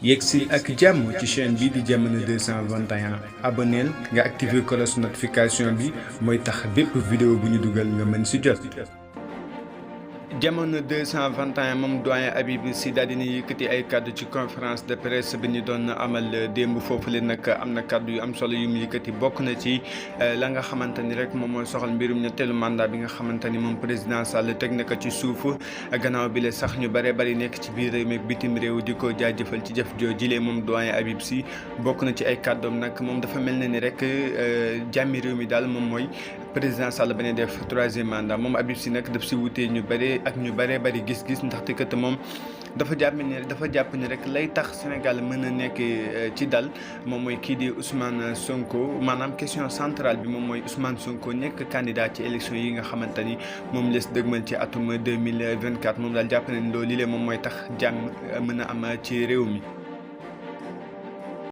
yegsil ak jàmm ci chaîne bi di Jamono 221 abonneel nga activer cloche notification bi mooy tax bépp vidéo bu ñu dugal nga mën si jot. Jamono 221 moom doyen Habib Sy daal dina yëkkati ay kàddu ci conférence de presse bi ñu doon amal démb foofu leen nag am na kàddu yu am solo yu mu yëkkati bokk na ci la nga xamante ni rek moom mooy soxal mbirum ñetteelu mandat bi nga xamante ni moom président Sall teg na ko ci suuf gannaaw bi la sax ñu bare bari nekk ci biir réew mi ak bitim réew di ko jaajëfal ci jëf joo jilee moom doyen Habib Sy bokk na ci ay kàddoom nag moom dafa mel na ni rek jàmmi réew mi daal moom mooy président Sall bañ a def troisième mandat moom Habib Sy nag daf si wutee ñu bare ak ñu bare bari gis-gis ndaxte kat moom dafa jàpp ni rek lay tax Sénégal mën a nekk ci dal moom mooy kii di Ousmane Sonko maanaam question centrale bi moom mooy Ousmane Sonko nekk candidat ci élection yi nga xamante ni moom les dëgmal ci atum 2024 moom daal jàpp nañ loolu lii moom mooy tax jàmm mën a am ci réew mi.